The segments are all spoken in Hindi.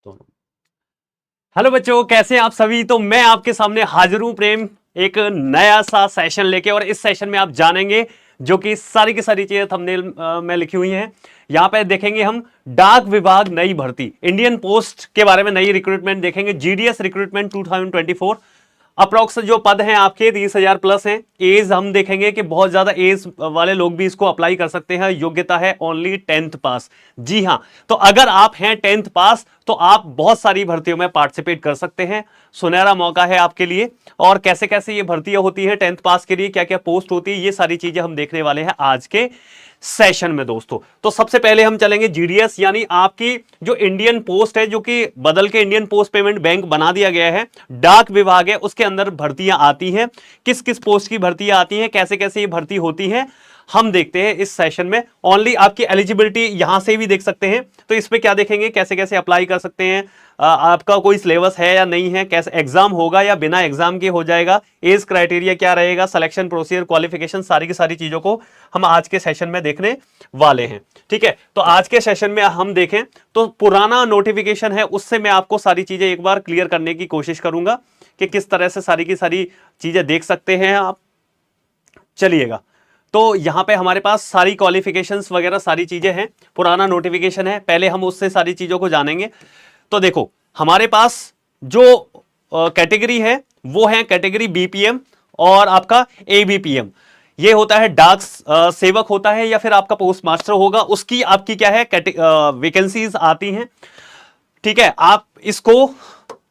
दोनों। हेलो बच्चों, कैसे हैं आप सभी। तो मैं आपके सामने हाजिर हूं प्रेम, एक नया सा सेशन लेके। और इस सेशन में आप जानेंगे जो कि सारी की सारी चीजें थंबनेल में लिखी हुई हैं। यहां पे देखेंगे हम डाक विभाग नई भर्ती, इंडियन पोस्ट के बारे में नई रिक्रूटमेंट देखेंगे, जीडीएस रिक्रूटमेंट 2024। अप्रोक्स जो पद हैं आपके 30,000 प्लस हैं। एज हम देखेंगे कि बहुत ज्यादा एज वाले लोग भी इसको अप्लाई कर सकते हैं। योग्यता है ओनली 10th पास। जी हां, तो अगर आप हैं 10th पास तो आप बहुत सारी भर्तियों में पार्टिसिपेट कर सकते हैं। सुनहरा मौका है आपके लिए। और कैसे कैसे ये भर्तियां होती हैं 10th पास के लिए, क्या क्या पोस्ट होती है, ये सारी चीजें हम देखने वाले हैं आज के सेशन में दोस्तों। तो सबसे पहले हम चलेंगे जीडीएस, यानी आपकी जो इंडियन पोस्ट है, जो कि बदल के इंडियन पोस्ट पेमेंट बैंक बना दिया गया है, डाक विभाग है, उसके अंदर भर्तियां आती हैं। किस किस पोस्ट की भर्तियां आती हैं, कैसे कैसे ये भर्ती होती है, हम देखते हैं इस सेशन में। ओनली आपकी एलिजिबिलिटी यहां से भी देख सकते हैं। तो इस पे क्या देखेंगे, कैसे कैसे अप्लाई कर सकते हैं, आपका कोई सिलेबस है या नहीं है, कैसे एग्जाम होगा या बिना एग्जाम के हो जाएगा, एज क्राइटेरिया क्या रहेगा, सिलेक्शन प्रोसीजर, क्वालिफिकेशन, सारी की सारी चीजों को हम आज के सेशन में देखने वाले हैं। ठीक है, तो आज के सेशन में हम देखें तो पुराना नोटिफिकेशन है, उससे मैं आपको सारी चीजें एक बार क्लियर करने की कोशिश करूंगा कि किस तरह से सारी की सारी चीजें देख सकते हैं आप। चलिएगा, तो यहां पे हमारे पास सारी क्वालिफिकेशंस वगैरह सारी चीजें हैं। पुराना नोटिफिकेशन है, पहले हम उससे सारी चीजों को जानेंगे। तो देखो, हमारे पास जो कैटेगरी है वो है कैटेगरी बीपीएम और आपका एबीपीएम। ये होता है डाक सेवक होता है या फिर आपका पोस्ट मास्टर होगा, उसकी आपकी क्या है वैकेंसीज आती हैं। ठीक है, आप इसको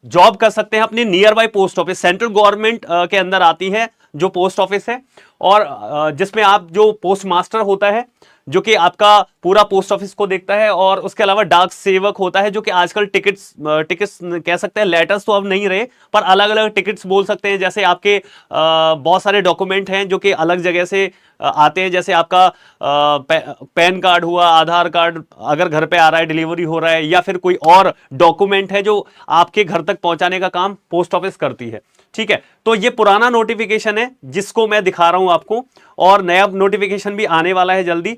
जॉब कर सकते हैं अपने near by post office. Central government के अंदर आती है जो पोस्ट ऑफिस है, और जिसमें आप जो पोस्ट मास्टर होता है जो कि आपका पूरा पोस्ट ऑफिस को देखता है, और उसके अलावा डाक सेवक होता है जो कि आजकल टिकट्स कह सकते हैं, लेटर्स तो अब नहीं रहे पर अलग अलग टिकट्स बोल सकते हैं। जैसे आपके बहुत सारे डॉक्यूमेंट हैं जो कि अलग जगह से आते हैं, जैसे आपका पैन कार्ड हुआ, आधार कार्ड अगर घर पे आ रहा है, डिलीवरी हो रहा है, या फिर कोई और डॉक्यूमेंट है जो आपके घर तक पहुंचाने का काम पोस्ट ऑफिस करती है। ठीक है, तो ये पुराना नोटिफिकेशन है जिसको मैं दिखा रहा हूं आपको, और नया नोटिफिकेशन भी आने वाला है जल्दी।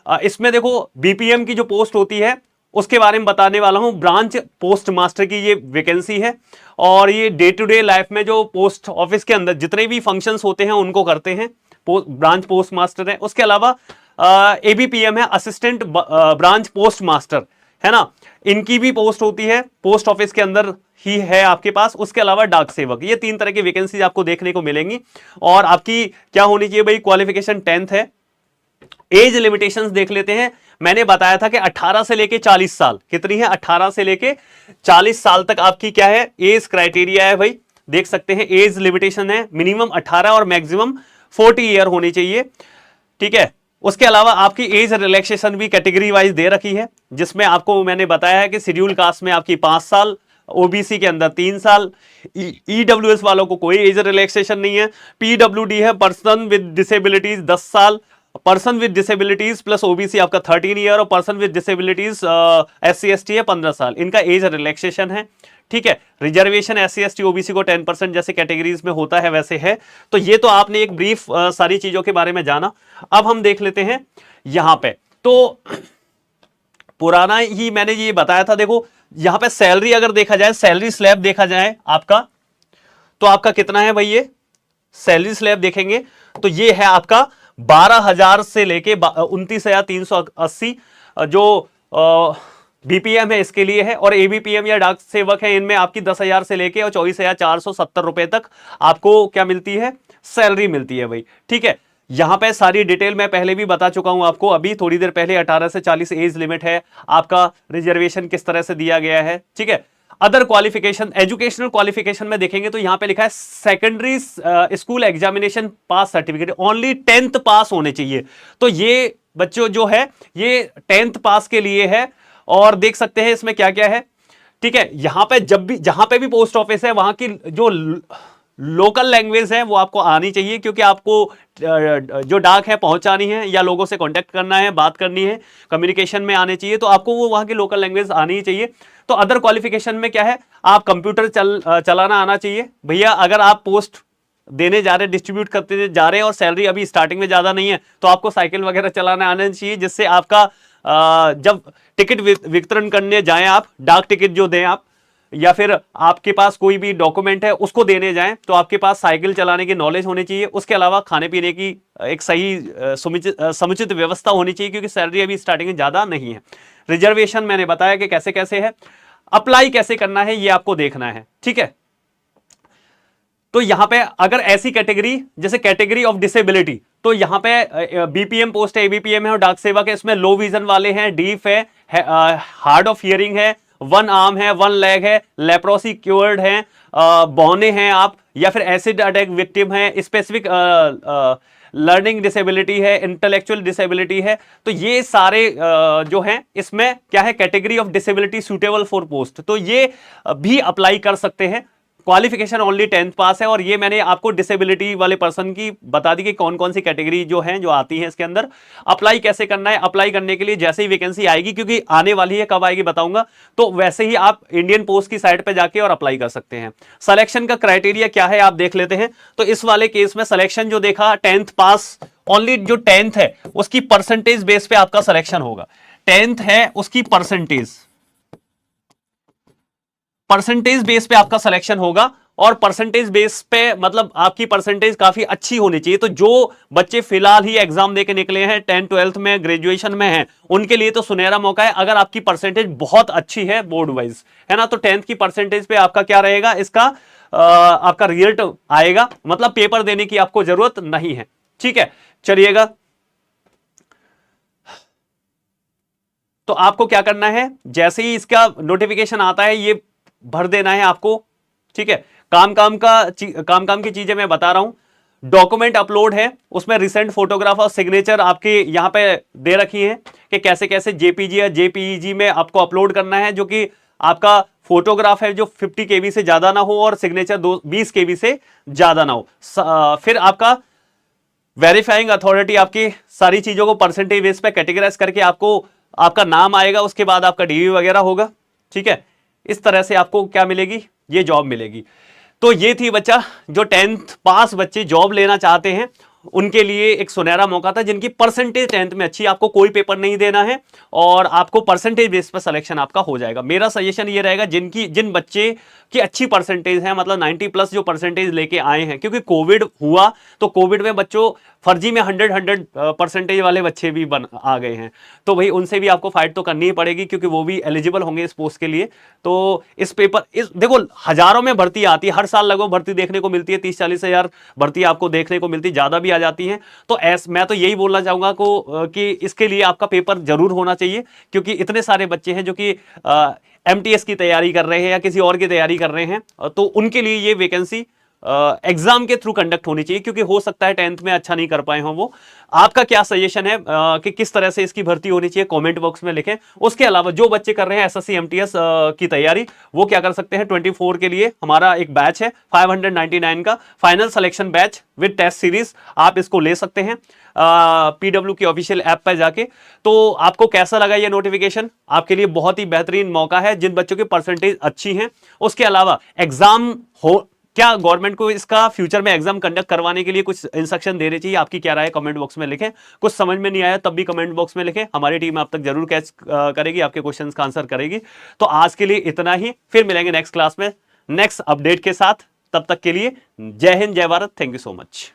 इसमें देखो बीपीएम की जो पोस्ट होती है उसके बारे में बताने वाला हूं। ब्रांच पोस्ट मास्टर की ये वैकेंसी है, और ये डे टू डे लाइफ में जो पोस्ट ऑफिस के अंदर जितने भी फंक्शंस होते हैं उनको करते हैं, ब्रांच पोस्ट मास्टर है। उसके अलावा एबीपीएम है, असिस्टेंट ब्रांच पोस्ट मास्टर, है ना, इनकी भी पोस्ट होती है पोस्ट ऑफिस के अंदर ही है आपके पास। उसके अलावा डाक सेवक, ये 3 तरह की वैकेंसी आपको देखने को मिलेंगी। और आपकी क्या होनी चाहिए भाई, क्वालिफिकेशन 10th है। एज लिमिटेशंस देख लेते हैं। मैंने बताया था कि 18 से लेके 40 साल, कितनी है, 18 से लेके 40 साल तक आपकी क्या है, एज क्राइटेरिया है भाई। देख सकते हैं एज लिमिटेशन है, मिनिमम 18 और मैक्सिमम 40 ईयर होनी चाहिए। ठीक है, उसके अलावा आपकी एज रिलैक्सेशन भी कैटेगरी वाइज दे रखी है, जिसमें आपको मैंने बताया है कि शेड्यूल कास्ट में आपकी 5 साल, ओबीसी के अंदर 3 साल, ईडब्ल्यूएस वालों को कोई एज रिलैक्सेशन नहीं है। पीडब्ल्यूडी है, पर्सन विद डिसेबिलिटीज 10 साल, person with disabilities plus OBC आपका 13 ईयर, और person with disabilities SC ST है 15 साल, इनका एज रिलैक्सेशन है। ठीक है, रिजर्वेशन एससी एसटी ओबीसी को 10% जैसे कैटेगरीज में होता है वैसे है। तो ये तो आपने एक ब्रीफ सारी चीजों के बारे में जाना। अब हम देख लेते हैं यहां पे, तो पुराना ही मैंने ये बताया था। देखो यहां पे सैलरी अगर देखा जाए, सैलरी स्लैब देखा जाए आपका, तो आपका कितना है भाई, ये सैलरी स्लैब देखेंगे तो ये है आपका 12,000 से लेके 29,380 जो बीपीएम है इसके लिए है, और एबीपीएम या डाक सेवक है इनमें आपकी 10,000 से लेके और 24,470 रुपए तक आपको क्या मिलती है, सैलरी मिलती है भाई। ठीक है, यहां पे सारी डिटेल मैं पहले भी बता चुका हूं आपको, अभी थोड़ी देर पहले 18 से 40 एज लिमिट है आपका, रिजर्वेशन किस तरह से दिया गया है। ठीक है, अदर क्वालिफिकेशन, एजुकेशनल क्वालिफिकेशन में देखेंगे तो यहां पे लिखा है सेकेंडरी स्कूल एग्जामिनेशन पास सर्टिफिकेट, ओनली 10th पास होने चाहिए। तो ये बच्चों जो है ये 10th पास के लिए है, और देख सकते हैं इसमें क्या क्या है। ठीक है, यहां पे जब भी जहां पे भी पोस्ट ऑफिस है वहां की जो लोकल लैंग्वेज है वो आपको आनी चाहिए, क्योंकि आपको जो डाक है पहुंचानी है या लोगों से कांटेक्ट करना है, बात करनी है, कम्युनिकेशन में आने चाहिए, तो आपको वो वहां की लोकल लैंग्वेज आनी ही चाहिए। तो अदर क्वालिफिकेशन में क्या है, आप कंप्यूटर चलाना आना चाहिए भैया। अगर आप पोस्ट देने जा रहे, डिस्ट्रीब्यूट करते जा रहे हैं और सैलरी अभी स्टार्टिंग में ज्यादा नहीं है, तो आपको साइकिल वगैरह चलाना आना चाहिए, जिससे आपका जब टिकट वितरण करने जाएं, आप डाक टिकट जो दें आप, या फिर आपके पास कोई भी डॉक्यूमेंट है उसको देने जाएं, तो आपके पास साइकिल चलाने की नॉलेज होनी चाहिए। उसके अलावा खाने पीने की एक सही समुचित व्यवस्था होनी चाहिए, क्योंकि सैलरी अभी स्टार्टिंग में ज्यादा नहीं है। रिजर्वेशन मैंने बताया कि कैसे कैसे है, अप्लाई कैसे करना है ये आपको देखना है, ठीक है। तो यहां पे अगर ऐसी कैटेगरी जैसे कैटेगरी ऑफ डिसेबिलिटी, तो यहां पे बीपीएम पोस्ट है, एबीपीएम है और डाक सेवक है, इसमें लो विजन वाले हैं, डीफ है, हार्ड ऑफ हियरिंग है, वन आर्म है, वन लेग है, लेप्रोसी क्योर्ड है, बौने हैं आप, या फिर एसिड अटैक विक्टिम है, स्पेसिफिक लर्निंग डिसेबिलिटी है, इंटेलेक्चुअल डिसेबिलिटी है। तो ये सारे जो हैं इसमें क्या है, category of disability suitable for post, तो ये भी अप्लाई कर सकते हैं। क्वालिफिकेशन ओनली 10th पास है, और ये मैंने आपको डिसेबिलिटी वाले पर्सन की बता दी कि कौन कौन सी कैटेगरी जो है जो आती है इसके अंदर। अप्लाई कैसे करना है, अप्लाई करने के लिए जैसे ही वैकेंसी आएगी, क्योंकि आने वाली है, कब आएगी बताऊंगा, तो वैसे ही आप इंडियन पोस्ट की साइट पे जाके और अप्लाई कर सकते हैं। सिलेक्शन का क्राइटेरिया क्या है आप देख लेते हैं। तो इस वाले केस में सिलेक्शन जो देखा 10th पास, ओनली जो 10th है उसकी परसेंटेज बेस पे आपका सिलेक्शन होगा। 10th है उसकी परसेंटेज बेस पे आपका सिलेक्शन होगा, और परसेंटेज बेस पे मतलब आपकी परसेंटेज काफी अच्छी होनी चाहिए। तो जो बच्चे फिलहाल ही एग्जाम देके निकले हैं, 10th 12th में, ग्रेजुएशन में हैं, उनके लिए तो सुनहरा मौका है। अगर आपकी परसेंटेज बहुत अच्छी है बोर्ड वाइज, है ना, तो 10th की परसेंटेज पे आपका क्या रहेगा, इसका आपका रिजल्ट आएगा, मतलब पेपर देने की आपको जरूरत नहीं है, ठीक है। चलिएगा, तो आपको क्या करना है, जैसे ही इसका नोटिफिकेशन आता है ये भर देना है आपको, ठीक है। काम काम की चीजें मैं बता रहा हूं। डॉक्यूमेंट अपलोड है, उसमें रिसेंट फोटोग्राफ और सिग्नेचर आपके यहां पे दे रखी है कि कैसे कैसे जेपीजी या जेपीईजी में आपको अपलोड करना है, जो कि आपका फोटोग्राफ है जो 50 केबी से ज्यादा ना हो और सिग्नेचर 20 केबी से ज्यादा ना हो। फिर आपका वेरीफाइंग अथॉरिटी आपकी सारी चीजों को परसेंटेज बेस पे कैटेगराइज करके आपको आपका नाम आएगा, उसके बाद आपका डीवी वगैरह होगा, ठीक है। इस तरह से आपको क्या मिलेगी, ये जॉब मिलेगी। तो ये थी बच्चा जो 10th पास बच्चे जॉब लेना चाहते हैं उनके लिए एक सुनहरा मौका था, जिनकी परसेंटेज 10th में अच्छी, आपको कोई पेपर नहीं देना है और आपको परसेंटेज बेस पर सिलेक्शन आपका हो जाएगा। मेरा सजेशन ये रहेगा जिन बच्चे की अच्छी परसेंटेज है, मतलब 90 प्लस जो परसेंटेज लेके आए हैं, क्योंकि कोविड हुआ तो कोविड में बच्चों फर्जी में 100 परसेंटेज वाले बच्चे भी आ गए हैं, तो भाई उनसे भी आपको फाइट तो करनी ही पड़ेगी, क्योंकि वो भी एलिजिबल होंगे इस पोस्ट के लिए। तो इस पेपर देखो हजारों में भर्ती आती है, हर साल लगभग भर्ती देखने को मिलती है, 30-40 हजार भर्ती आपको देखने को मिलती है, ज्यादा भी आ जाती है। तो मैं तो यही बोलना चाहूंगा कि इसके लिए आपका पेपर जरूर होना चाहिए, क्योंकि इतने सारे बच्चे हैं जो कि एमटीएस की तैयारी कर रहे हैं या किसी और की तैयारी कर रहे हैं, तो उनके लिए ये वैकेंसी एग्जाम के थ्रू कंडक्ट होनी चाहिए, क्योंकि हो सकता है 10th में अच्छा नहीं कर पाए हों वो। आपका क्या सजेशन है कि किस तरह से इसकी भर्ती होनी चाहिए, कमेंट बॉक्स में लिखें। उसके अलावा जो बच्चे कर रहे हैं एसएससी एमटीएस की तैयारी, वो क्या कर सकते हैं, 24 के लिए हमारा एक बैच है 599 का final selection batch with test series, आप इसको ले सकते हैं पीडब्ल्यू की ऑफिशियल ऐप पर जाके। तो आपको कैसा लगा ये नोटिफिकेशन, आपके लिए बहुत ही बेहतरीन मौका है जिन बच्चों की परसेंटेज अच्छी है। उसके अलावा एग्जाम हो, क्या गवर्नमेंट को इसका फ्यूचर में एग्जाम कंडक्ट करवाने के लिए कुछ इंस्ट्रक्शन देने चाहिए, आपकी क्या राय है कमेंट बॉक्स में लिखें। कुछ समझ में नहीं आया तब भी कमेंट बॉक्स में लिखें, हमारी टीम आप तक जरूर कैच करेगी, आपके क्वेश्चंस का आंसर करेगी। तो आज के लिए इतना ही, फिर मिलेंगे नेक्स्ट क्लास में नेक्स्ट अपडेट के साथ। तब तक के लिए जय हिंद, जय Bharat, thank you so much.